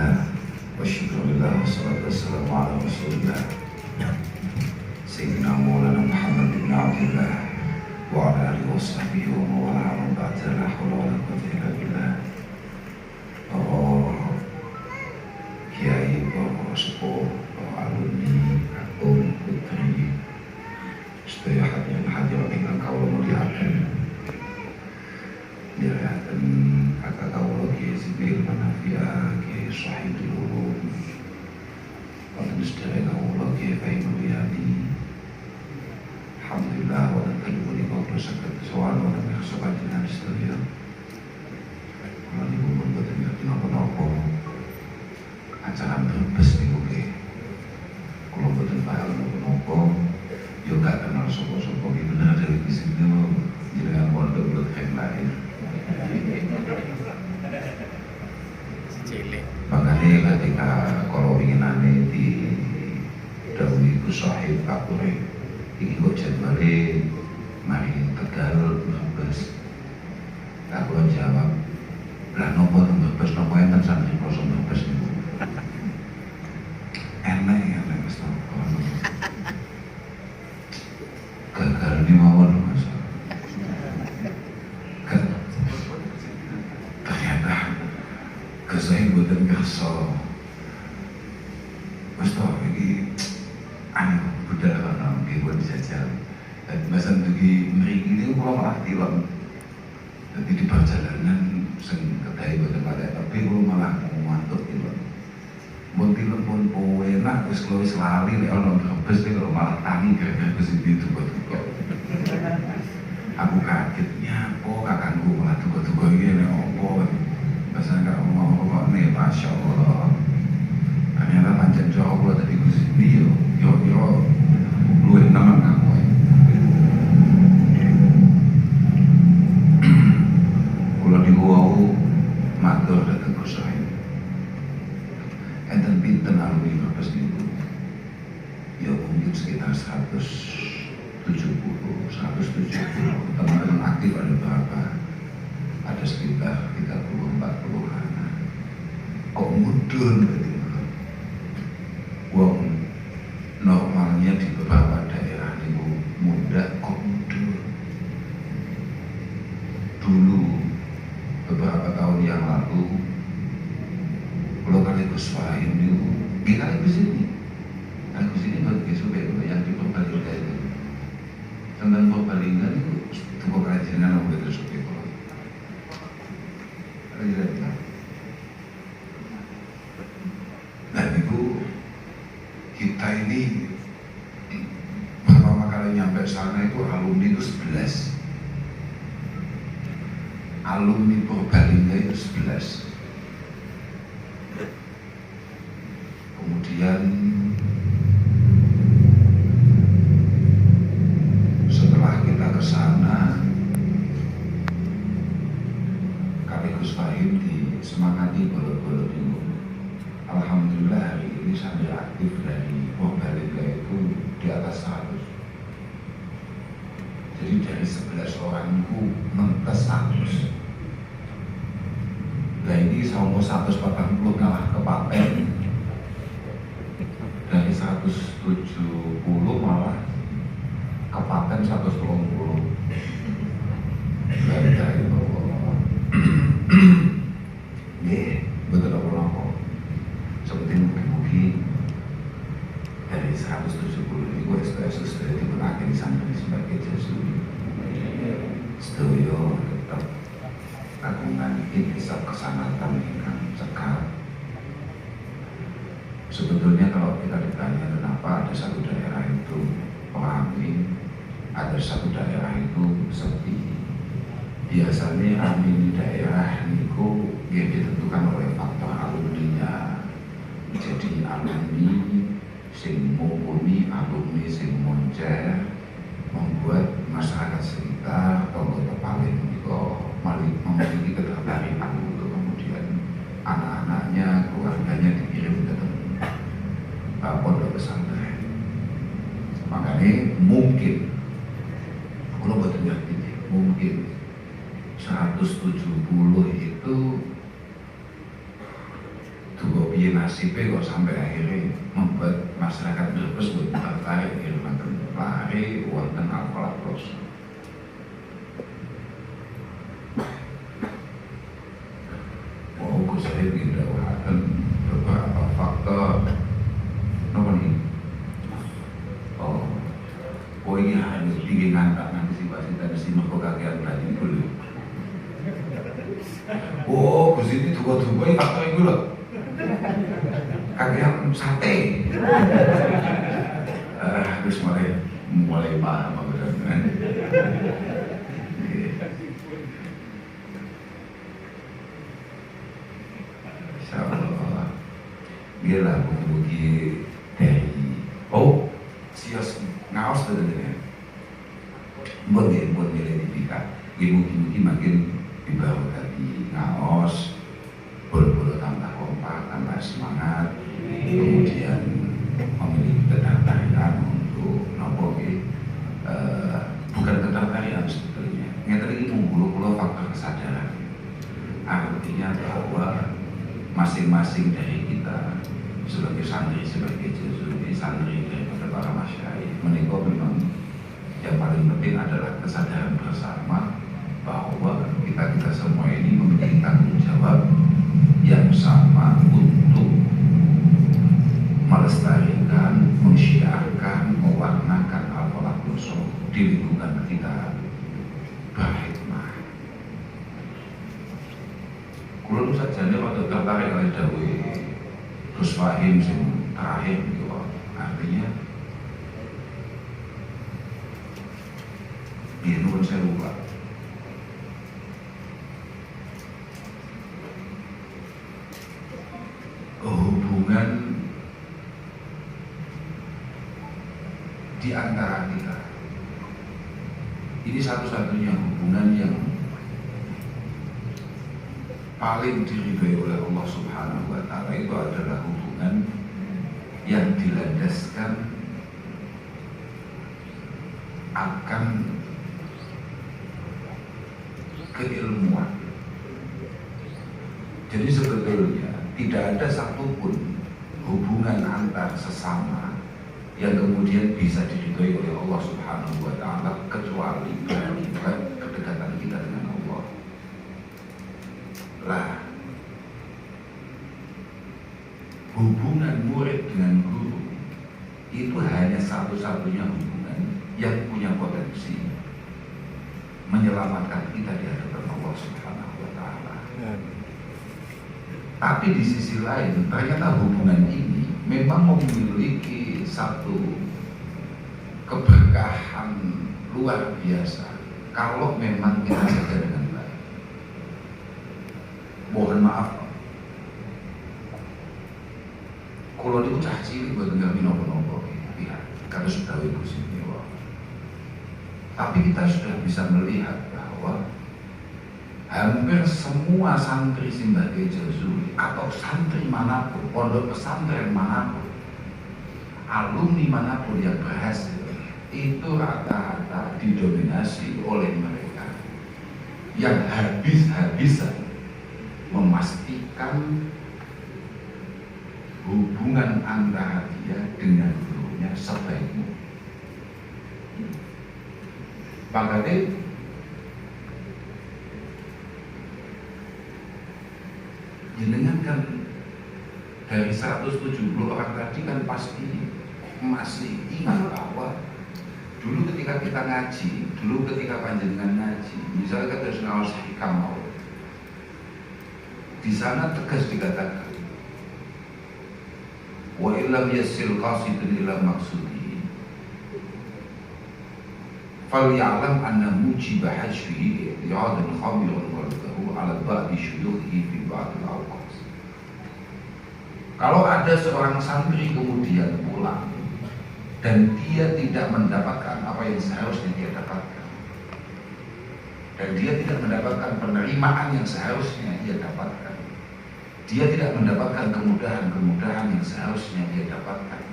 Alhamdulillah wa syukurillah wa salatu wassalamu ala rasulillah Sayyidina Maulana Muhammad ibn Abdullah wa ala alihi wa sahbihi wa mawala wa ba'da la hawla wa la quwwata illa billah. Para kiai, para sepuh, para alumni, kaum putri sedaya hadirin ingkang kawula mulyakaken. Dirayaken kakak kawula Kiai Sibil Manafia, Kiai Syahidul Ulum, wonten sedaya kawula Kiai Fahimul Wiyadi. Alhamdulillah wonten kalih punika kula saged sowan wonten kesempatan jenengan sedaya. Kula niku pun boten ngerti napa-napa acara Brebes niku nggih. Kula boten paham napa-napa, yo gak kenal sapa-sapa iki bener dewe iki sing jenengan pondok kula kek lahir. Makanya ketika kalau inginane di dahulu Gus Sohib Pakure ini kok jadwalnya mari Tegal Brebes. Aku jawab, lah nopo Brebes nopo enten sampe kosong Brebes niku. Enak Mas nopo. Gagal ni mawon Mas. Saya buatan kerso, Mustafa ini anu budal orang buat dijajal. Masa bagi mereka ini kalau malah tilam, jadi di perjalanan sing kedai buatan pada, tapi kalau malah mau mantuk tilam. Mau tilam pun enak, terus kalau selari, orang Brebes dia kalau malah tangi gara-gara kesini tuh. Aku kagetnya, oh kakakku malah tuh ini opo. Pasal kalau mau kok nih, masya Allah. Ternyata pancen Jawa Allah tadi kusini yo luwih nemen kamu. Kalau di wau matur datang Gus Sohib. Enten pinten alumni Brebes niku. Ya mungkin sekitar 170. Teman-teman aktif ada berapa? Ada sekitar 30-40 anak. Kok mudun berarti? Wong normalnya di beberapa daerah itu muda kok mudun. Dulu beberapa tahun yang lalu kalau kali Gus Fahim itu kita di sini. Aku sini bagi supaya yang di Purbalingga itu. Tentang Purbalingga itu tunggu kerajinan aku terus supaya nah itu kita ini pertama kali nyampe sana itu alumni itu 11 alumni Purbalingga itu 11 kemudian setelah kita ke sana Gus Fahim disemangati bolot-bolot itu. Alhamdulillah hari ini sampai aktif dari Purbalingga itu di atas 100. Jadi dari 11 orang itu mentes 100. Nah ini sama 140 kalah kepaten. Dari 170 malah kepaten 120. Dari Nggih, betul apa-apa. Seperti mungkin dari 170 ini gue SPSU sudah dimenangkan di sana sebagai jasuri. Setuju tetap kagungan ini bisa kesanatan dengan cekal. Sebetulnya kalau kita ditanya kenapa ada satu daerah itu ramai, ada satu daerah itu sepi. Biasanya amin di daerah niku yang ditentukan oleh faktor alumninya. Jadi alumni sing mumpuni, alumni sing moncer membuat masyarakat sekitar atau paling niku memiliki ketertarikan untuk kemudian anak-anaknya, keluarganya dikirim ke pondok pesantren. Makanya mungkin kalau betul ngerti mungkin 170 itu dua piye nasibnya kok sampai akhirnya membuat masyarakat Brebes buat tertarik wonten lari wonten alkohol plus. Oh, saya tidak akan beberapa faktor. Apa nih? Oh ini hanya tinggi ngantak nanti si Pak Sinta si mergo kakean tadi dulu. Oh, Gus ini duga-duga ini faktor itu loh. Kakean sate. Terus mulai paham apa benar. Insyaallah. Gila mugi-mugi dari sios ngaos sebenarnya. Buat identifikasi. Mugi-mugi makin diberkati ngaos, bolo-bolo tambah kompak, tambah semangat, kemudian memiliki ketertarikan untuk nopo bukan ketertarikan sebetulnya. Nyata ini menggulu-gulu faktor kesadaran. Artinya bahwa masing-masing dari kita sebagai santri, sebagai santri daripada para masyayikh menikah memang yang paling penting adalah kesadaran bersama bahwa kita semua ini memiliki tanggung jawab yang sama untuk melestarikan, mensyiarkan, mewarnakan al-falaq di lingkungan kita berhikmah. Kulo sajane waktu tertarik oleh dawuh Gus Fahim sing terakhir gitu, artinya dia nuwun saya lupa. Hubungan di antara kita ini satu-satunya hubungan yang paling diridhoi oleh Allah Subhanahu wa Ta'ala itu adalah hubungan yang dilandaskan akan keilmuan. Jadi sebetulnya tidak ada satupun hubungan antar sesama yang kemudian bisa diridhoi oleh Allah Subhanahu wa Ta'ala kecuali akibat kedekatan kita dengan Allah. Lah, hubungan murid dengan guru itu hanya satu-satunya hubungan yang punya potensi menyelamatkan kita di hadapan Allah Subhanahu wa Ta'ala. Tapi di sisi lain ternyata hubungan ini memang memiliki satu keberkahan luar biasa kalau memang kita jaga dengan baik. Mohon maaf, kalau itu cah cilik buat nggak nopo-nopo, lihat kalau sudah ibu sini, tapi kita sudah bisa melihat bahwa hampir semua santri Simbah Kiai Jazuli atau santri manapun, pondok pesantren manapun, alumni manapun yang berhasil itu rata-rata didominasi oleh mereka yang habis-habisan memastikan hubungan antara dia dengan gurunya sebaik mungkin. Makanya jenengan kan dari 170 orang tadi kan pasti masih ingat bahwa dulu ketika kita ngaji, dulu ketika panjenengan ngaji, misalnya kita harus ngawas hikam maut, di sana tegas dikatakan wa illam yasil qasidun ila maksudi fal ya'lam anna mujib hajfihi i'tiadun khamirun qalbahu ala ba'di syuyukhi fi ba'dil awqat. Kalau ada seorang santri kemudian pulang dan dia tidak mendapatkan apa yang seharusnya dia dapatkan, dan dia tidak mendapatkan penerimaan yang seharusnya dia dapatkan, dia tidak mendapatkan kemudahan-kemudahan yang seharusnya dia dapatkan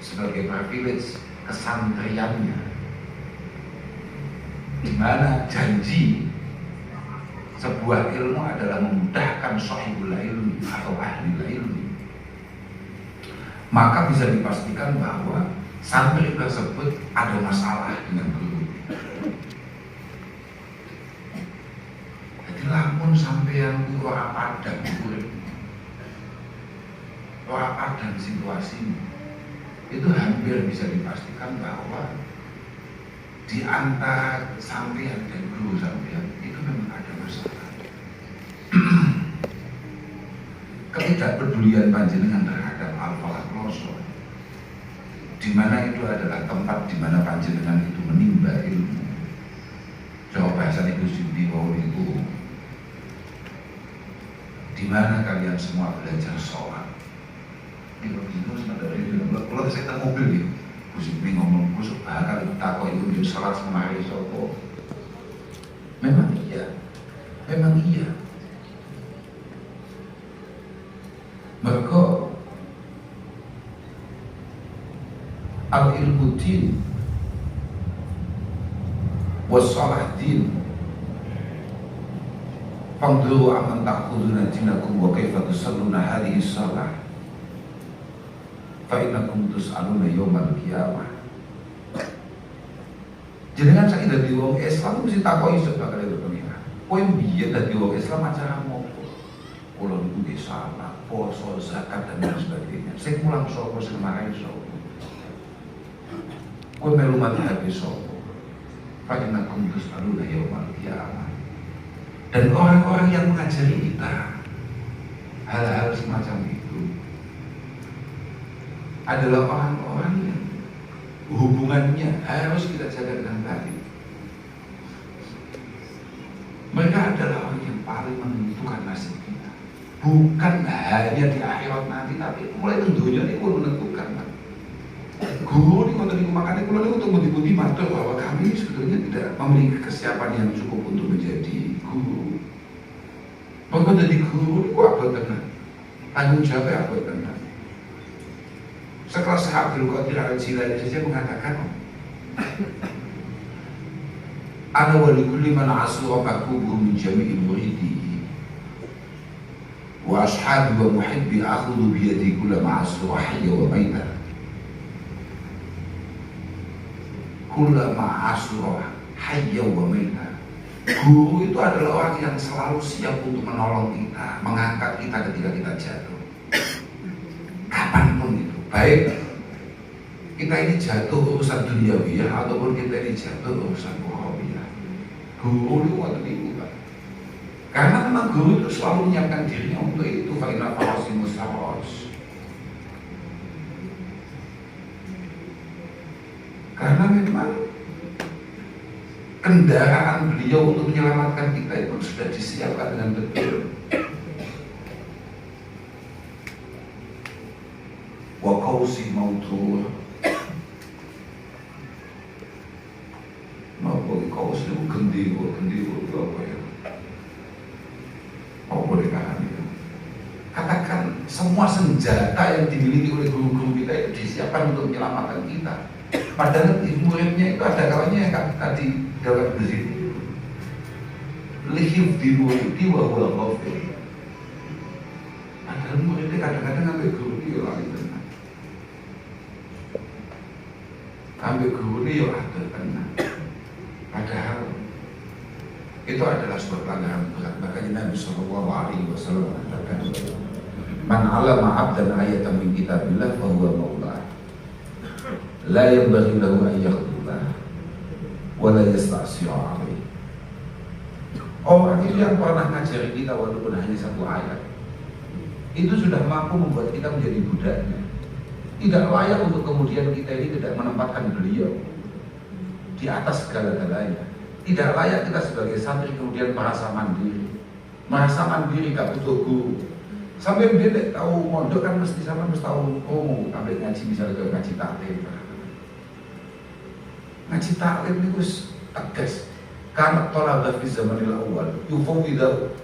sebagai privilege kesantriannya, di mana janji sebuah ilmu adalah memudahkan sahibul ilmi atau ahli ilmi maka bisa dipastikan bahwa santri tersebut ada masalah dengan guru. Jadi lamun sampeyan ora padang murid, ora padang situasinya, itu hampir bisa dipastikan bahwa di antara sampeyan dan guru sampeyan itu memang ada masalah. Ketidakpedulian panjenengan terhadap al-falah kloso, di mana itu adalah tempat di mana panjenengan itu menimba ilmu. Coba bahasa itu Sindi Wau itu, di mana kalian semua belajar sholat. Ini begitu sebenarnya. Kalau saya tak mobil nih, Gus ini ngomong Gus bahkan takut itu di sholat semari sopo. Memang iya, memang iya. Mereka al-ilmu din was-salah din fangduru aman ta'khuduna dinakum wa kaifa tusalluna hadhihi shalah fa innakum tus'aluna yaumal qiyamah. Jenengan saiki dadi wong Islam mesti takoki sebagai pengira. Kowe biyen dadi wong Islam acara ngopo? Kula niku nggih salat, poso, zakat dan lain sebagainya. Sing mulang sapa sing marahi sapa? Kowe melu mati hati sapa? Fa innakum tus'aluna yaumal qiyamah. Dan orang-orang yang mengajari kita hal-hal semacam itu adalah orang-orang yang hubungannya harus kita jaga dengan baik. Mereka adalah orang yang paling menentukan nasib kita. Bukan hanya di akhirat nanti, tapi mulai dunia ini pun menentukan. Guru ini untuk makanya kalau ini untuk mengikuti matur bahwa kami sebetulnya tidak memiliki kesiapan yang cukup untuk menjadi guru. Bahkan jadi guru ini apa tenang? Tanggung jawabnya apa tenang? Sekelas Abdul Qadir Al-Jilani saja mengatakan, ana wa likulli man asura makubuhu min jami'il muridi wa ashabi wa muhibbi akhudhu biyadi kulla ma'asura hayya wa maita kulla ma'asura hayya wa maita. Guru itu adalah orang yang selalu siap untuk menolong kita, mengangkat kita ketika kita jatuh kapanpun itu, baik kita ini jatuh urusan duniawiyah ataupun kita ini jatuh urusan ukhrawiyah. Guru itu waktu itu Pak, karena memang guru itu selalu menyiapkan dirinya untuk itu. Fa'inna farasimus saros, karena memang kendaraan beliau untuk menyelamatkan kita itu sudah disiapkan dengan betul. Wa qausi mautur, napa kaus itu gendewo itu apa ya? Oh boleh kan ya? Katakan semua senjata yang dimiliki oleh guru-guru kita itu disiapkan untuk menyelamatkan kita. Padahal muridnya itu ada kalanya yang tadi dalam di sini lihif di muridi wa huwa ghafir. Padahal muridnya kadang-kadang sampai guru dia lari tenang, sampai guru dia ada tenang. Padahal itu adalah sebuah pelanggaran berat. Makanya Nabi Sallallahu Alaihi Wasallam mengatakan, man alama abdan ayatan min kitabillah fa huwa maulah, la yanbaghi lahu an yakhdhulah wa la yasta'siru alaihi. Orang itu yang pernah ngajari kita walaupun hanya satu ayat, itu sudah mampu membuat kita menjadi budaknya. Tidak layak untuk kemudian kita ini tidak menempatkan beliau di atas segala-galanya. Tidak layak kita sebagai santri kemudian merasa mandiri gak butuh guru. Sampai dia tahu mondok kan mesti sama mesti tahu ambil ngaji, misalnya ke ngaji taklim. Ngaji taklim ini Gus tegas. Karena tolak fi zamanil awal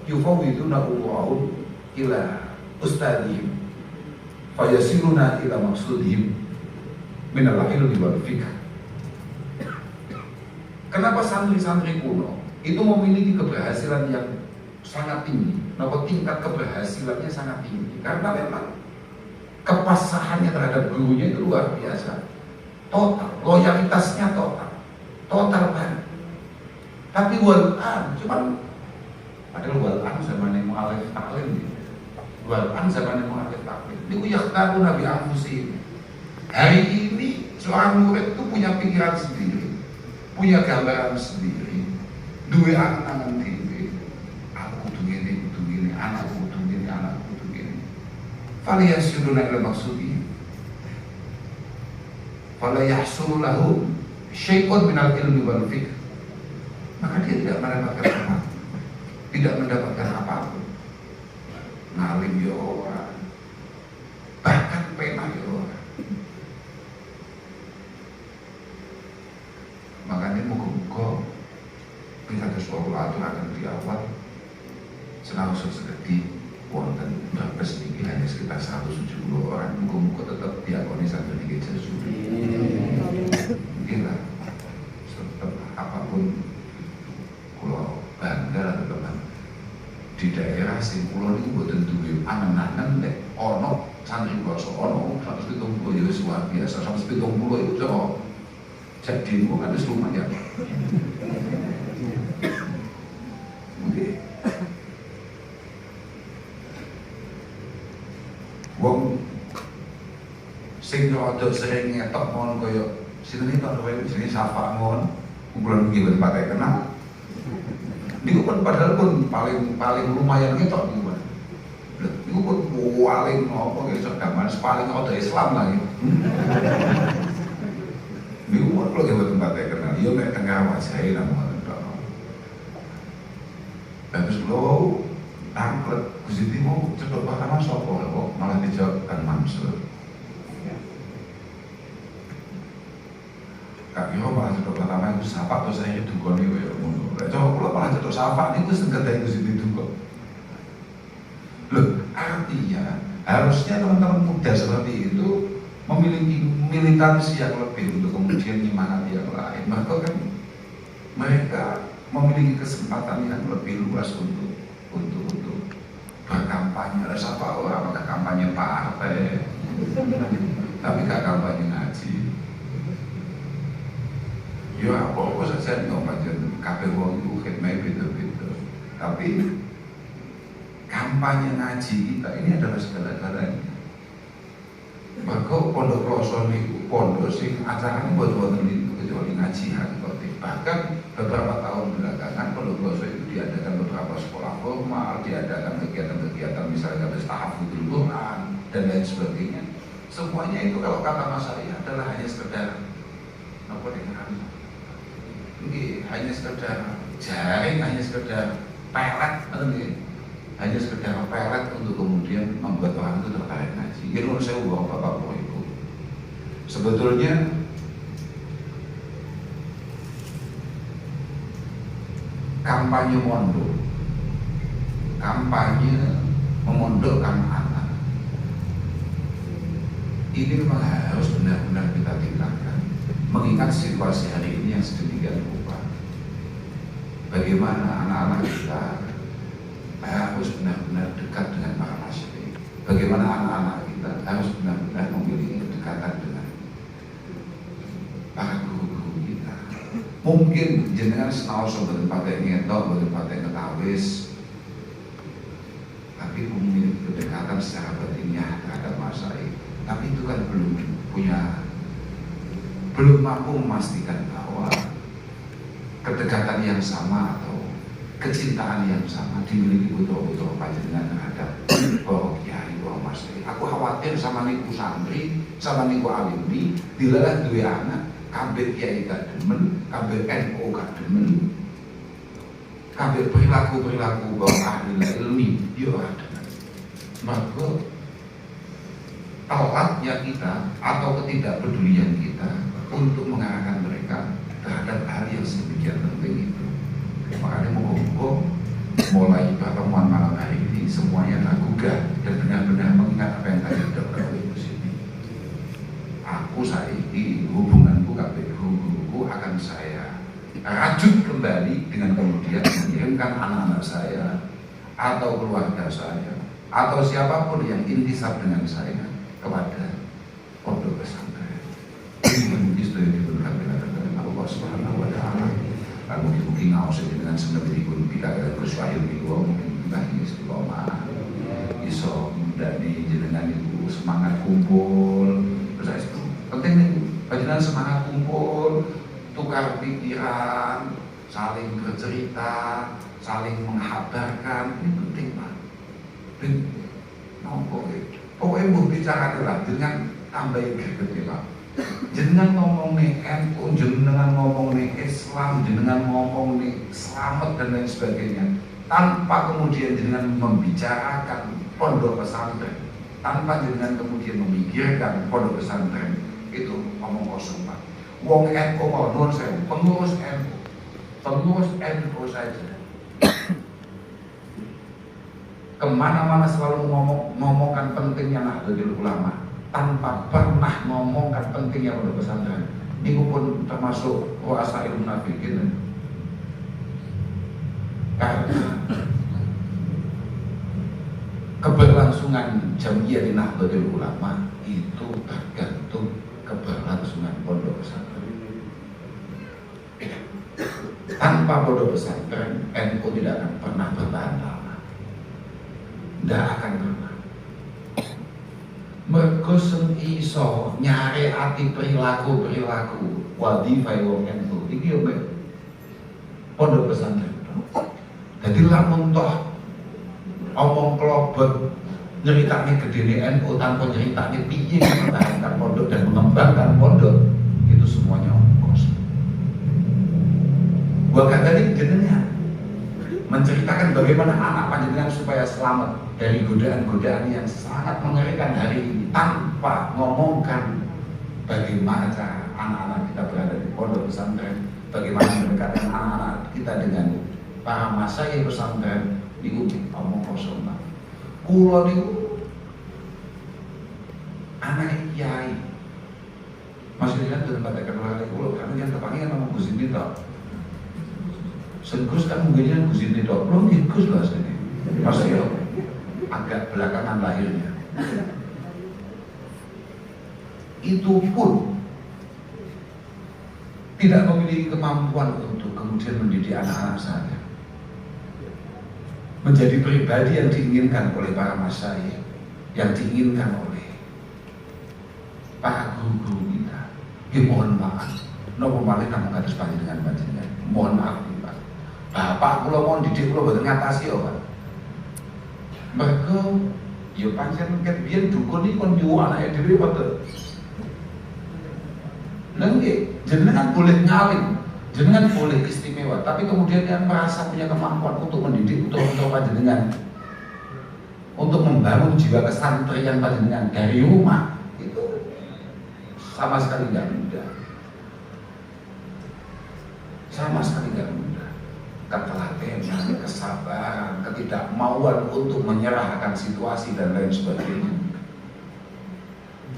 yufawwiduna umurahum ila ustadihim fayasiruna ila maksudihim minal ilmi wal fiqh. Kenapa santri-santri kuno itu memiliki keberhasilan yang sangat tinggi? Kenapa tingkat keberhasilannya sangat tinggi? Karena memang kepasahannya terhadap gurunya itu luar biasa, total, loyalitasnya total banget. Tapi walan, cuman padahal walan zaman yang mu'alif taklim, walan zaman yang mu'alif taklim. Ini yakhtaru Nabi Anfusi. Hari ini seorang murid itu punya pikiran sendiri, punya gambaran sendiri, dua angan-angan diri. Aku kudu gini, anakku kudu gini. Fala yasyuruna ila maksudi, fala yahsulu lahu syai'un minal ilmi wal fikr. Maka dia tidak mendapatkan apa-apa, tidak mendapatkan apa-apa. Ngalim ya orang, bahkan pena ya orang. Makanya muka-muka kita sesuatu akan diawal selalu seperti wonten berapa sedikit hanya sekitar 170 orang. Muka-muka tetap diakoni satu dikit sesuatu. Mungkin lah, tetap apapun kalau bangga lah teman di daerah sing kula niku mboten duwe angen-angen nek ana santri basa ana 170 ya wis luar biasa. 170 itu cocok. Jadi kan wis lumayan. Mungkin wong sing rada sering ngetok mon kaya sinten tok wae jenenge Safa mon kumpulan iki ben pakai kenal. Niku pun padahal pun paling lumayan ngetok niku. Lha niku pun paling apa iso gambar paling rada Islam lah ya. Niku pun lho ben pakai kenal. Yo nek tengah wajahe namung tok. Bagus lho tangklet Gusti Timo cedok bakal sapa kok malah dijawab Kang Mansur. Kak yo malah cedok pertama itu sapa terus saya dukone koyo ngono. Lek coba kula malah cedok sapa niku wis ngedai Gusti Timo. Loh, artinya harusnya teman-teman muda seperti itu memiliki militansi yang lebih untuk kemudian menyemangati yang lain. Maka kan mereka memiliki kesempatan yang lebih luas untuk berkampanye. Rasa apa orang apakah kampanye partai tapi gak kampanye ngaji. Ya apa saja ngomajen kabeh wong iku khidmah beda-beda. Tapi kampanye ngaji kita ini adalah segala-galanya. Maka pondok Kloso niku pondok sing acarane boten itu kecuali ngaji hakikaten. Bahkan beberapa tahun belakangan pondok Kloso itu diadakan beberapa sekolah formal, diadakan kegiatan-kegiatan misalnya tahfidzul Quran dan lain sebagainya. Semuanya itu kalau kata Mas saya adalah hanya sekedar apa dengan hanya sekedar jaring, hanya sekedar pelet, hanya sekedar pelet untuk kemudian membuat orang itu tertarik ngaji. Jadi menurut saya uang bapak itu sebetulnya kampanye mondok, kampanye memondokkan anak ini memang harus benar-benar kita tingkatkan, mengingat situasi hari ini yang sedemikian rupa. Bagaimana anak-anak kita harus benar-benar dekat dengan para masyarakat. Bagaimana anak-anak kita harus benar-benar memiliki kedekatan dengan para guru-guru kita. Mungkin jenengan senau sobat pakai ngetok, sobat pakai ketawis, tapi memiliki kedekatan secara batinnya terhadap masyarakat. Tapi itu kan belum mampu memastikan bahwa kedekatan yang sama atau kecintaan yang sama dimiliki putra-putra panjenengan terhadap para kiai, para masyarakat. Aku khawatir sama niku santri, sama niku alumni, dilalah duwe anak, kabeh kiai gak demen, kabeh NU gak demen, kabeh perilaku bahwa ahli ilmi yo ora demen. Maka telatnya kita atau ketidakpedulian kita untuk mengarahkan mereka terhadap hal yang sedemikian penting itu. Makanya moga-moga mulai pertemuan malam hari ini semuanya tergugah dan benar-benar mengingat apa yang tadi dokter Ibu Siti. Aku saiki hubunganku kabeh guruku akan saya rajut kembali dengan kemudian mengirimkan anak-anak saya atau keluarga saya atau siapapun yang intisab dengan saya kepada pondok pesantren. Mungkin sedaya diberikan dengan Allah Subhanahu wa taala. Mungkin ngaos dengan senebetipun pikantuk bersuahil niku mungkin kita istiqomah. Iso dari jenengan itu semangat kumpul. Terus itu penting nih, panjenengan semangat kumpul, tukar pikiran, saling bercerita, saling menghabarkan, ini penting Pak. Pokoknya mau bicara lah dengan tambahin greget Pak. Jenengan ngomong nih NU, jenengan ngomong nih Islam, jenengan ngomong nih selamat dan lain sebagainya, tanpa kemudian jenengan membicarakan pondok pesantren, tanpa jenengan kemudian memikirkan pondok pesantren, itu ngomong kosong Pak. Wong NU mau nuwun sewu, pengurus NU saja kemana-mana selalu ngomongkan pentingnya Nahdlatul Ulama, tanpa pernah ngomongkan pentingnya pondok pesantren. Ini pun termasuk kuasa ilmu munafikin. Karena keberlangsungan Jamiah di Nahdlatul Ulama itu tergantung keberlangsungan pondok pesantren. Tanpa pondok pesantren, NU tidak akan pernah bertahan lama. Tidak akan pernah. Mergo sing iso nyare ati perilaku wadifah wong NU iki yo pondok pesantren. Dadi lamun toh omong kelobot nyeritane gedene NU tanpa nyeritane piye mempertahankan pondok dan mengembangkan pondok, itu semuanya omong kosong. Bahkan tadi jenengan menceritakan bagaimana anak panjenengan supaya selamat dari godaan-godaan yang sangat mengerikan hari ini, tanpa ngomongkan bagaimana cara anak-anak kita berada di pondok pesantren, bagaimana mendekatkan anak-anak kita dengan para masyayikh pesantren. Niku omong kosong Pak. Kula niku anak kiai. Maksudnya dengan pada kenal kula kan yang tepangi nama Gus Indi tok. Gus kan mungkin Gus Indi tok. Belum Gus lah sini. Masih agak belakangan lahirnya. Itu pun tidak memiliki kemampuan untuk kemudian mendidik anak-anak saya menjadi pribadi yang diinginkan oleh para masyayikh, yang diinginkan oleh para guru-guru kita. Mohon maaf, nopo malih namung kados panjenengan panjenengan. Mohon maaf Pak. Bapak kula mohon didik kula boten ngatasi Pak. Mergo ya pancen ket biyen dukun iki kon nyuwun anake dhewe padha. Lha nggih, jenengan boleh ngalim, jenengan boleh istimewa, tapi kemudian yang merasa punya kemampuan untuk mendidik putra-putra panjenengan, untuk membangun jiwa kesantrian panjenengan dari rumah, itu sama sekali tidak mudah. Sama sekali tidak mudah. Ketelatenan, kesabaran, ketidakmauan untuk menyerahkan situasi dan lain sebagainya.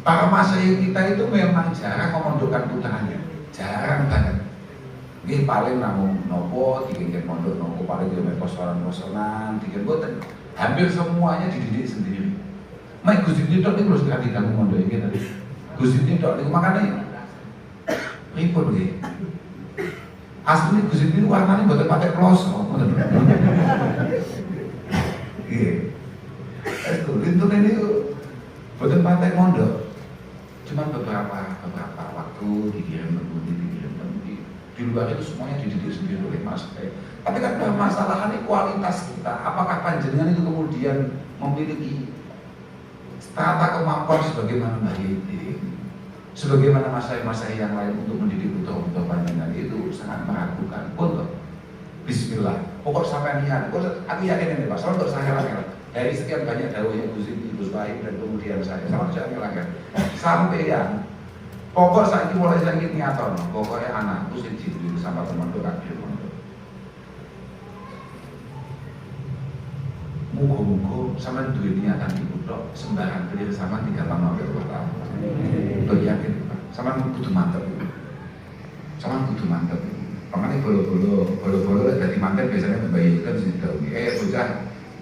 Para masyayikh kita itu memang jarang memondokkan putranya, jarang banget. Ini paling namun nopo, dikirim pondok nopo paling dia kos-kosan, dikirim boten. Hampir semuanya dididik sendiri. Mak Gus Indi tok niku lho sing diganggu pondok iki tadi. Gus Indi tok niku makane pripun nggih. Asline Gus Indi warnane boten pakai kloso, ngoten. Nggih. Itu lintune niku boten pakai pondok. Cuma beberapa waktu dikirim di luar itu semuanya dididik sendiri oleh Mas. Tapi kan permasalahannya kualitas kita. Apakah panjenengan itu kemudian memiliki strata kemampuan sebagaimana Mbah Yedi, sebagaimana masyayikh yang lain untuk mendidik putra-putra panjenengan, itu sangat meragukan. Untuk Bismillah. Pokok sampai niat. Aku yakin ini Pak. Soalnya untuk saya lagi. Dari sekian banyak dawuh yang Gus Indi, Gus Wahid dan kemudian saya lagi. Sampai yang pokok saiki mulai saiki niaton, pokoknya anakku sing dididik sama teman kabeh mondok. Muga-muga sampean duwe niatan iku tok, sembarang beli sama 3 tahun sampai 2 tahun. Untuk yakin, Pak. Sampean kudu mantep. Sampean kudu mantep. Pamane bolo-bolo dadi manten biasanya membayarkan sing dawuh. Bocah,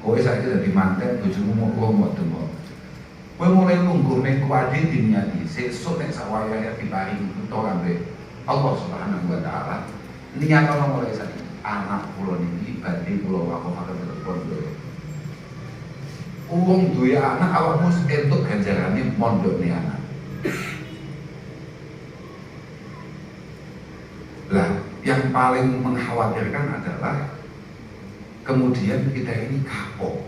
kowe saiki dadi manten, bojomu mau demok. Kowe mulai lungguh ning kuwade diniati, sesuk nek sawayane diparingi utawa ambek Allah Subhanahu wa taala. Niat ana mulai saiki, anak kula niki badhe kula wakofaken telepon lho. Wong duwe anak awakmu entuk ganjarane mondokne anak. Lah, yang paling mengkhawatirkan adalah kemudian kita ini kapok.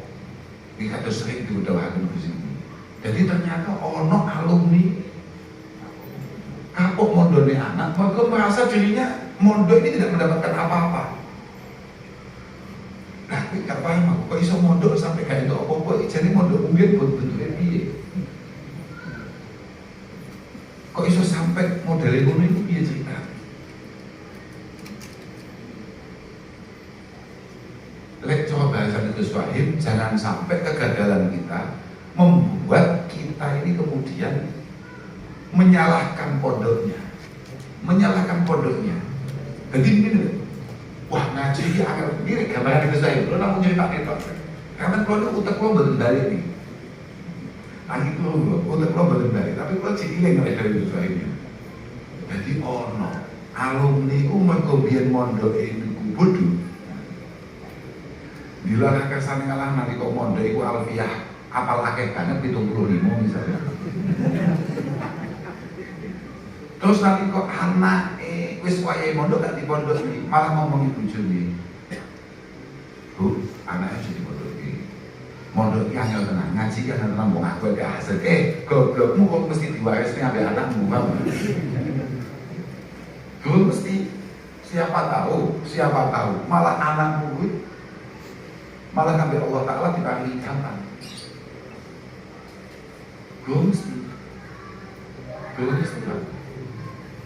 Kita tuh sering diudahaken Gus ini. Jadi ternyata ono alumni kapok mondokne anak, maka merasa dirinya mondok ini tidak mendapatkan apa-apa. Nah, kowe gak paham aku, kok iso mondok sampai gak entuk apa-apa, jadi mondok mungkin buat bentuknya piye? Kok iso sampai modelnya ngono iku piye cerita? Lek coba bahasa Gus Wahid, jangan sampai kegagalan kita membuat kita ini kemudian menyalahkan pondoknya. Jadi ini, wah ngaji ini agak mirip gambaran Gus Wahid. Lo namun cerita itu, karena kalau itu utak lo belum balik nih. Lagi itu utak lo belum balik, tapi lo cikiling dari Gus Wahid. Jadi ono alumni umur kebian mondok ini bodoh. Bila kesan ngalah nanti kok mondok itu alfiah apal akeh banget 75 misalnya. Terus nanti kok anak wis wayahe mondok gak dipondok iki, malah ngomong bojone. Bu, anaknya jadi mondok iki. Mondok iki angel tenan, ngaji kan tenan wong aku gak hasil. Goblokmu kok mesti diwarisne ambek anakmu, Bang. Dulu mesti siapa tahu malah anakmu kuwi malah sampai Allah Ta'ala diparingi gampang. Belum mesti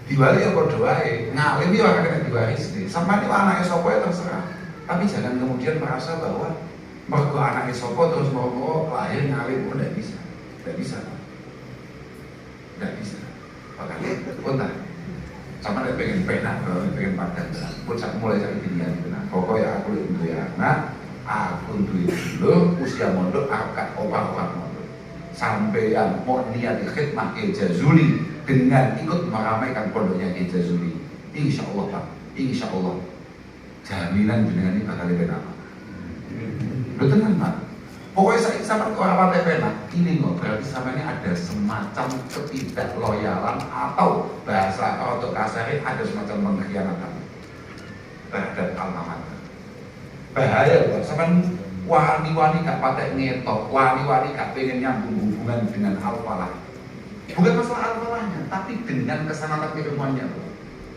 diwali apa doae, ngalim ya akan kena diwaris nih. Sampai ini anaknya sopo ya terserah. Tapi jangan kemudian merasa bahwa mergo anaknya sopo terus mau lahir ngalim, tidak bisa. Makanya kontak. Sama dia pengen penak, pengen padan. Pun mulai dari dinian itu. Pokoknya aku itu ya anak. Aku dulu usia mondok akan obat-obat mondok sampai yang mau niat khidmah Jazuli dengan ikut meramaikan pondoknya Jazuli, insya Allah Pak, insya Allah jaminan dengan ini bakal lebih lama. Lu tenang Pak, pokoknya saya sama orang partai penak ini kok berarti sama ini ada semacam ketidakloyalan atau bahasa atau kasarnya ada semacam pengkhianatan terhadap alma mater. Bahaya loh, sampai wani-wani gak patek ngetok, wani-wani gak pengen nyambung hubungan dengan al-falah. Bukan masalah al-falahnya, tapi dengan kesanatan keilmuannya.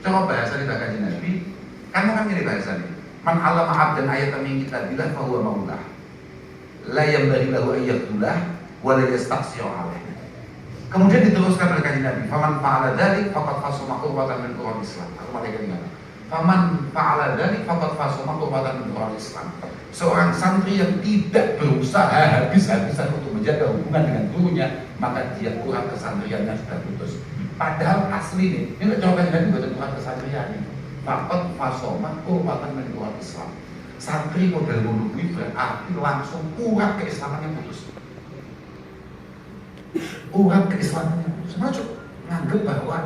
Coba bahasa di Kajian Nabi, kan ini bahasa nih. Man alama abdan ayatan min kitabillah fa huwa maulah. La yanbaghi lahu ayyatulah wa la yastaqsi'u alaih. Kemudian diteruskan oleh Kajian Nabi, faman fa'ala dzalik faqad fasama qurbatan min qurban Islam. Aku malaikat ingat. Faman fa'ala dzalik faqad fasama qurbatan min qurban Islam. Seorang santri yang tidak berusaha habis-habisan untuk menjaga hubungan dengan gurunya, maka dia kurang kesantriannya sudah putus. Padahal asli ini enggak coba dengan baca kurang kesantrian ini. Faqad fasama qurbatan min qurban Islam. Santri model menunggu berarti langsung kurang keislamannya putus. Kurang keislamannya putus. Semacam nganggep bahwa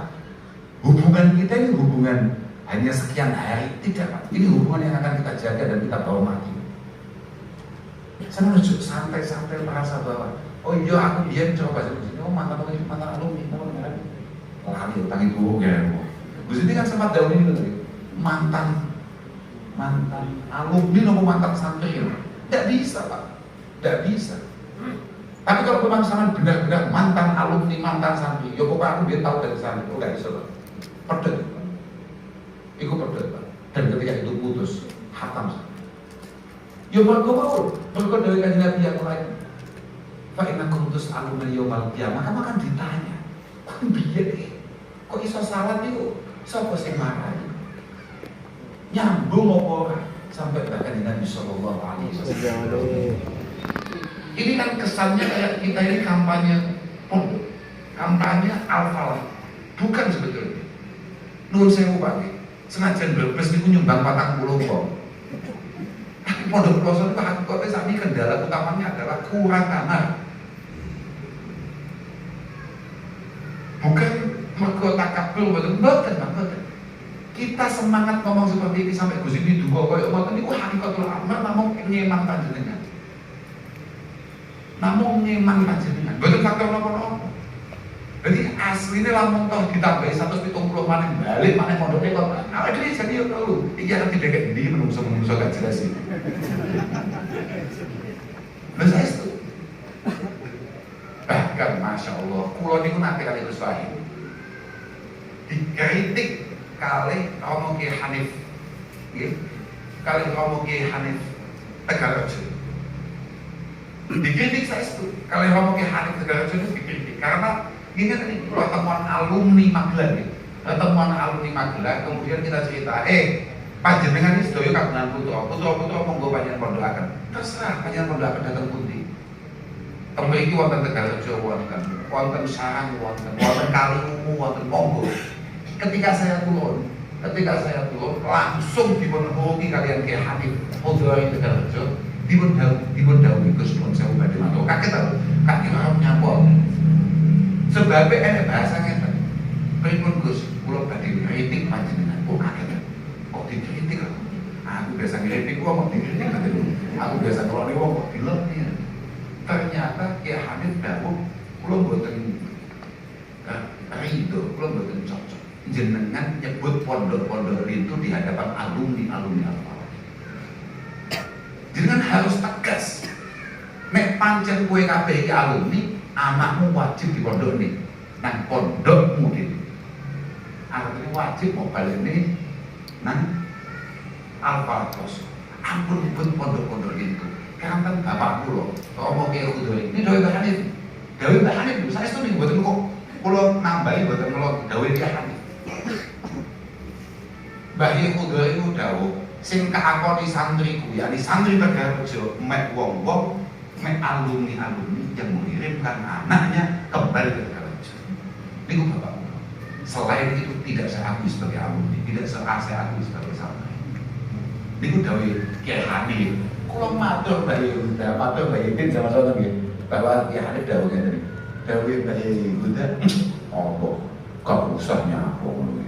hubungan kita ini hubungan hanya sekian hari, tidak Pak. Ini hubungan yang akan kita jaga dan kita bawa mati. Saya menuju santai-santai merasa bahwa oh iya aku biar coba bahasa Gus ini, oh mantan alumni, lari utang itu ya. Gus ini kan sempat daun ini tadi mantan alumni nopo mantan santri, tidak bisa Pak, tidak bisa. Tapi kalau memang sama benar-benar mantan alumni, mantan santri, ya pokoknya aku biar tahu dari sana, itu nggak bisa Pak. Pedet. Ikut berdebat dan ketika itu putus hatam. Ya mergo dari Kanjeng Nabi yang lain. Fa inna kuntus alumna yaumal qiyamah, kamu akan ditanya. Kok biye kok iso salah niku? Sapa sing marah? Nyambung apa ora? Sampai bahkan Nabi sallallahu alaihi wasallam. Ini kan kesannya kayak kita ini kampanye pondok, kampanye al-falah. Bukan sebetulnya. Nuwun sewu Pak. Senajan berbes niku nyumbang 40 wong. Tapi pondok pelosok itu hakikatnya saat ini kendala utamanya adalah kurang kamar. mergo takabur mboten. Kita semangat ngomong seperti ini sampai Gus ini duka koyo ngoten niku hakikatul amr namung ngemang panjenengan. Namung ngemang panjenengan. Mboten faktor napa-napa. Jadi aslinya lamun toh ditambahi 170 maneh balik maneh mondokne kok. Awake dhewe jadi yo telu. Iki arep didekek ndi menungso gak jelas iki. Lha saestu. Bahkan Masya Allah, kula niku nate kali Gus Wahid dikritik kali Romo Kiai Hanif, kali Romo Kiai Hanif Tegalrejo. Dikritik saestu kali Romo Kiai Hanif Tegalrejo itu dikritik karena ini kan pertemuan alumni Magelang, pertemuan alumni Magelang. Kemudian kita cerita, panjenengan ini sedaya kagungan putra monggo panjenengan pondokaken. Terserah panjenengan pondokaken dateng pundi. Mriki wonten Tegalrejo wonten sarang wonten Kaliwungu wonten monggo. Ketika saya turun langsung dipun hubungi kalian Kiai Hanif Udhari Tegalrejo dipun dawuhi Gus nuwun sewu badhe matur. Kaget aku, kaki ora nyapa. Sebab enek bahasa ngeten. Pripun Gus, kula badhe kritik panjenengan. Kok kaget. Kok dikritik aku? Aku biasa ngritik kok dikritik ngoten. Aku biasa ngeloni wong kok dileni. Ternyata Kiai Hanif dawuh kula mboten rido, kula mboten cocok. Jenengan nyebut pondok-pondok itu di hadapan alumni Al-Farah. Jenengan harus tegas. Nek pancen kowe kabeh iki alumni, anakmu wajib di pondok ini. Nang pondokmu iki. Artinya wajib mau balik ini nang Al-Farah. Ampun pondok-pondok itu. Kanten bapakku loh, Romo Kiai Udhari. Ini dawuh Mbah Hanif. Dawuh Mbah Hanif lho, saestu niku mboten kok kula nambahi mboten melok dawuh Kiai Hanif. Mbah Kiai Udhari ku dawuh sing kaakoni santriku, yakni santri Tegalrejo mek wong-wong mek alumni yang mengirimkan anaknya kembali ke Tegalrejo. Niku bapak. Selain itu tidak saya akui sebagai alumni, tidak saya akui sebagai santri. Niku dawuh Kiai Hanif. Kalau matur Mbak Yuda, matur Mbak Yudin sama-sama nggih. Bahwa Kiai Hanif dawuh ngene. Dawuh Mbak Yuda, apa? Gak usah nyapa ngono.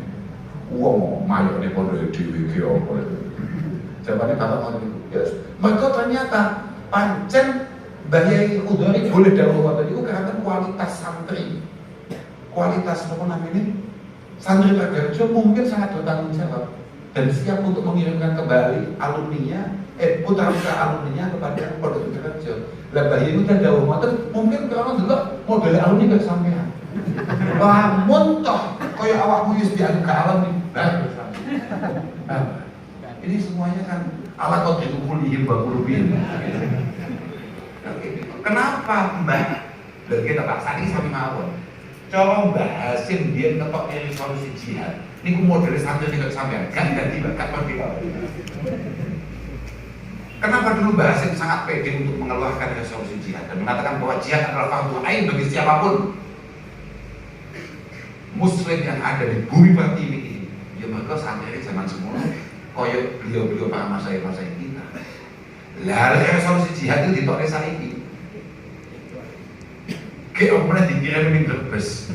Wong mayone pondok dhewe iki apa. Jabane bapak ngoten niku. Ya, mergo ternyata pancen Mbah Yai Udhari boleh dawuh ngoten niku karena kualitas santri. Kualitas apa namanya? Santri Tegalrejo mungkin sangat bertanggung jawab dan siap untuk mengirimkan kembali alumninya putra-putra alumninya kepada pondok Tegalrejo. Lah Mbah Yai udah dawuh ngoten mungkin kalau delok model alumni gak sampean. Lamun toh kaya awakmu wis dianggap ke alumni bagus. Ini semuanya kan ala qadri kulihim wa qulubihim. Kenapa Mbah? Lha kita Pak Sani sami mawon. Cara Mbah Hasim biyen ketok resolusi jihad. Niku model santri nek sampean kan ganti bakat merdeka. Kenapa dulu Mbah Hasim sangat pede untuk mengeluarkan resolusi jihad dan mengatakan bahwa jihad adalah fardu ain bagi siapapun Muslim yang ada di bumi pertiwi ini. Ya mereka santri zaman semula koyo beliau-beliau para masai-masai kita. Lah resolusi jihad itu ditokne saiki. Kayak omongnya dikirimin Brebes.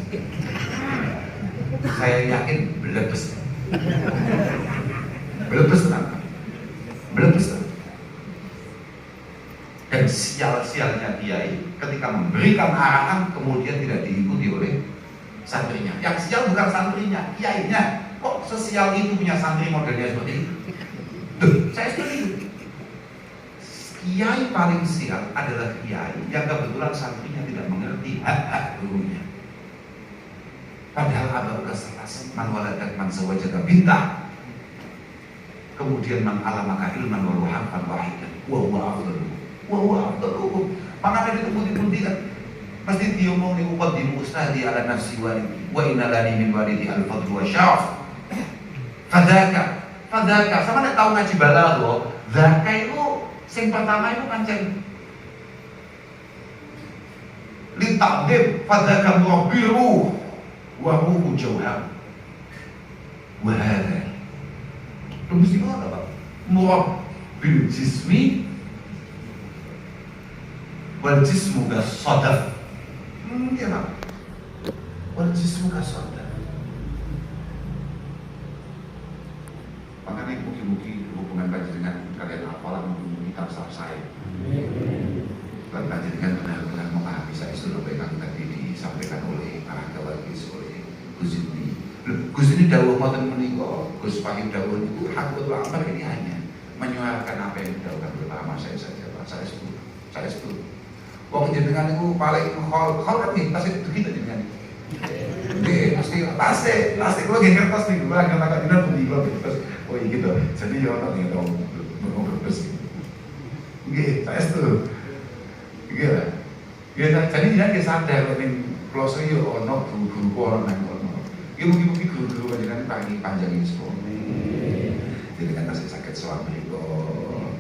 Saya yakin Brebes. Brebes kenapa? Brebes. Dan sial-sialnya kiai ketika memberikan arahan kemudian tidak diikuti oleh santrinya. Yang sial bukan santrinya, kiainya. Kok sesial itu punya santri modelnya seperti itu? Tuh, saya setuju. Kiai paling sial adalah kiai yang kebetulan santrinya tidak mengerti hak-hak gurunya. Padahal abang keselas man waladak man sawajaka bintah. Kemudian man alamaka ilman wa ruhafan wahidan wa huwa afdaluhum. Makanya itu putih-putih kan mesti diomong di upat di mustadi ala nafsi walidi wa inna lani min walidi al-fadlu wa syaraf. Fadaka sama nek tau ngaji balagho, zaka itu sing pertama itu pancen litaqdim fadaka murabbiru wa ruhu jauham wa hadha itu mesti ngono Pak. Murabbil jismi wal jismu kasadaf. Ya Pak. Wal jismu kasadaf. Makanya mugi-mugi hubungan panjenengan kalian hafalan mugi kitab saya. Dan panjenengan benar-benar memahami saya sudah pegang tadi disampaikan oleh para kawagis oleh Gus ini. Gus ini dawuh ngoten menika, Gus Fahim dawuh itu hakul amar ini hanya menyuarakan apa yang didawuhkan oleh para masyayikh saja, Pak. Saya setuju. Wong jenengan itu paling khol kan nih, tasih begitu jenengan. Oke, pasti kalau nggak kertas nih, gue agak agak benar pundi kalau kertas. Oh iya gitu, jadi ya orang nih dong berkertas. Oke, saya setuju. Iya, jadi dia sadar kalau nih kloso yo ono guru orang nang ono. Ya mungkin guru panjenengan pagi panjang ini semua. Jadi kan masih sakit suami itu.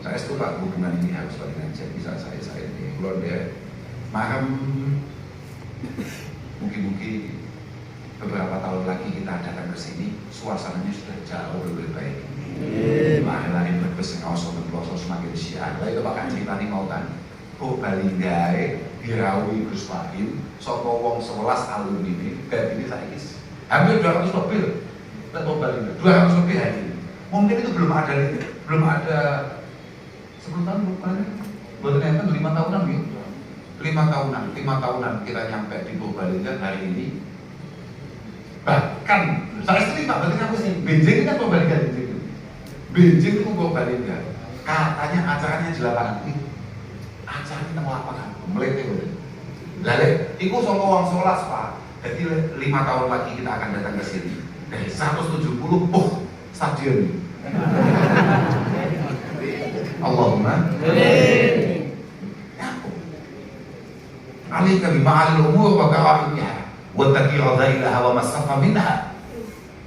Saya setuju Pak, hubungan ini harus dengan bisa saya ini. Kalau dia maham, mungkin beberapa tahun lagi kita datang ke sini, suasananya sudah jauh lebih baik. Lain berbesar kawasan pelosok semakin siang. Lalu itu bakal cerita nih mau kan? Oh Balinggae dirawi Gus Fahim, soko wong 11 alumni ini, dan ini saya kis hampir 200 lebih, lepas Balinggae 200 lebih hari ini. Mungkin itu belum ada 10 tahun bukan? Belum ternyata 5 tahunan gitu. 5 tahunan kita nyampe di Purbalingga hari ini. Bahkan saya setuju Pak, berarti apa sih? Benjing kan Purbalingga Benjing itu Purbalingga. Katanya acaranya di lapangan ini. Acaranya di lapangan, melete udah. Lalu, itu sama uang solas Pak. Jadi 5 tahun lagi kita akan datang ke sini. Dari 170, stadion. Allahumma alika bima'alil umur wa kawahidnya wa taqira dhailaha wa masafa minha.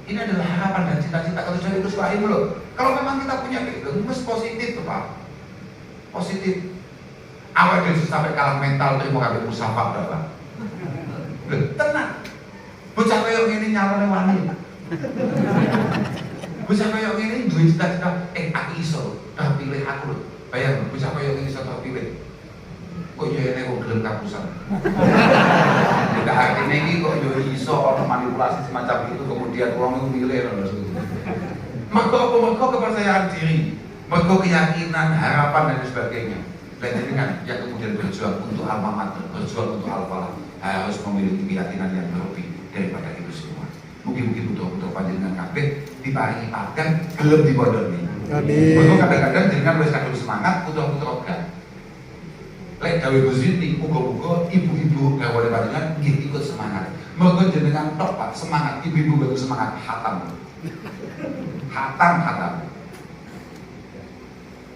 Ini adalah harapan dan cita-cita kalau dari Gus Fahim loh. Kalau memang kita punya itu positif tuh Pak, positif. Awal dari sampai kalah mental terima kasih musafah berapa? Tenang, bocah kayak gini nyalonnya wani. Bocah kayak gini dua cita-cita, aku iso, dah pilih aku loh. Bayang, bocah kayak gini iso terpilih. Kok ini kok gelem kapusan. Tidak artinya ini kok iso orang manipulasi semacam itu kemudian orang itu milih. Mergo kepercayaan diri, mergo keyakinan, harapan dan sebagainya. Dan ini kan yang kemudian berjuang untuk alma mater, berjuang untuk al-falah harus memiliki keyakinan yang lebih daripada itu semua. Mungkin butuh panjenengan kabeh diparingi pakan gelem dipondoni. Amin. Kadang-kadang dengan wis kadung semangat putra-putra kan. Lek gawe Gusini, muga-muga ibu-ibu gawe panjenengan nggih ikut semangat. Mergo jenengan tok Pak, semangat ibu-ibu baru semangat hatam. Hatam.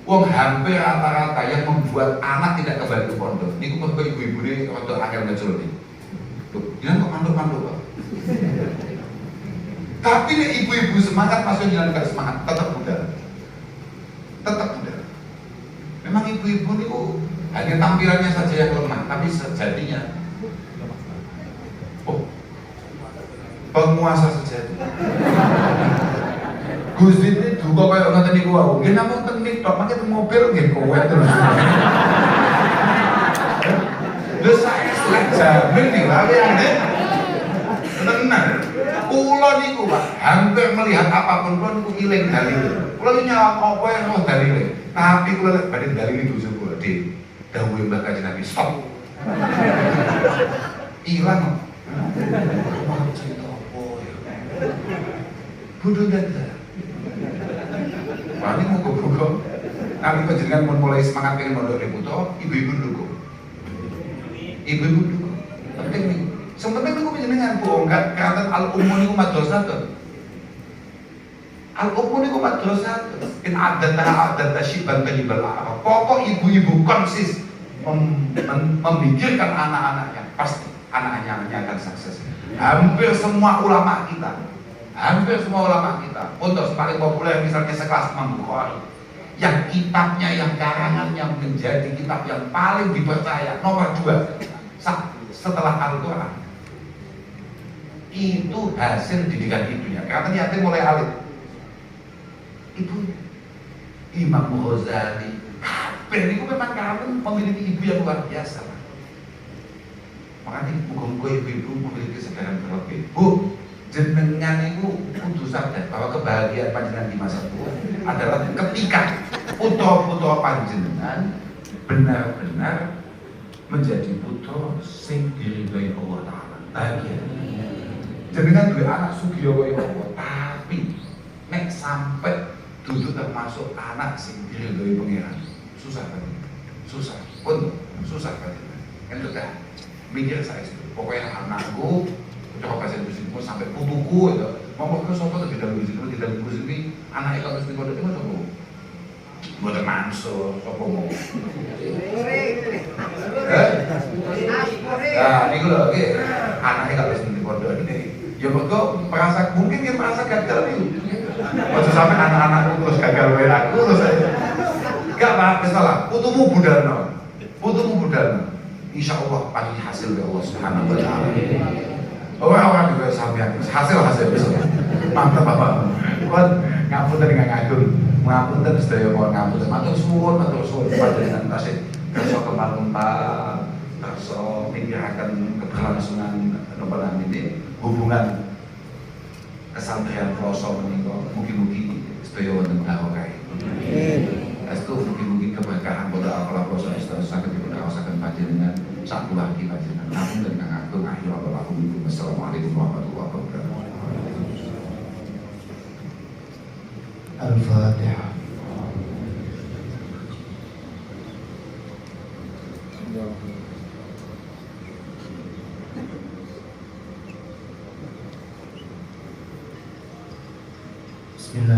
Wong hampir rata-rata yang membuat anak tidak kembali ke pondok. Niku mergo ibu-ibu ini untuk akhir ngejol nih. Jangan kok manduk-manduk Pak. Tapi nih ibu-ibu semangat masuk jalan gak semangat, tetap muda. Memang ibu-ibu niku hanya tampilannya saja yang lemah, tapi sejatinya penguasa sejati. Gus ini juga kayak ngoten niku wae. Nggih namung teknik tok, mangke mobil nggih kowe terus. Lha saya selek jamin nih wae ane. Tenan. Kula niku Pak, hampir melihat apapun kula niku iling dalile. Kula nyala apa yang roh dalile. Tapi kula lek badhe dalile bojo kula di dawuhe Mbah Kanjeng Nabi stop. Ilang. Cerita apa ya? Bodoh dada. Wah ini muka-muka nanti panjenengan mau mulai semangat pengen mondok di Puto, ibu-ibu dukung. Penting nih. Sementing niku panjenengan bohong kan kata al-ummu niku madrasah. Al-ummu niku madrasah. In adat syiban tayyibal arab. Pokok ibu-ibu konsis memikirkan anak-anaknya, pasti anak-anaknya akan sukses. Hampir semua ulama kita untuk paling populer misalnya sekelas Imam Bukhari yang kitabnya, yang karangannya menjadi kitab yang paling dipercaya nomor 2 setelah Al-Quran itu hasil didikan ibunya karena yatim mulai alit ibunya. Imam Ghazali kabeh niku memang kami memiliki ibu yang luar biasa. Makanya muga-muga ibu-ibu memiliki kesadaran berlebih. Bu, jenengan itu kudu sadar bahwa kebahagiaan panjenengan di masa tua adalah ketika putra-putra panjenengan benar-benar menjadi putra sing diridhoi Allah Ta'ala. Bahagia. Jenengan dua anak sugih kaya Allah, tapi nek sampai duduk termasuk anak sing diridhoi pangeran, susah kan? Susah. Pun susah kan? Ente dah mikir saya itu. Pokoknya anakku coba kasih musikmu sampai putuku itu ngomong ke sopo tuh tidak musikmu ini anak itu harus dikodok itu sopo buat mansur sopo mau nah ini gue lagi anaknya harus dikodok ini ya kok merasa mungkin dia merasa gagal nih waktu sampai anak-anakku terus gagal aku terus saya gak apa-apa salah putumu budana insya Allah pasti hasil dari Allah Subhanahu wa Ta'ala. Orang-orang juga sampean hasil besok. Mantap Bapak. Kon ngapunten dengan ngagung, ngapunten sedaya kok ngapunten. Matur suwun panjenengan tasih kersa kemar-kemar, kersa mikiraken keberlangsungan napa namine hubungan kesantrian Ploso menika. Mugi-mugi sedaya wonten barokah. Astu mugi-mugi keberkahan pada akhlak Ploso saged dipun panjenengan sak keluarga panjenengan. Namun dan kang agung akhir Assalamualaikum warahmatullahi wabarakatuh. Al-Fatihah.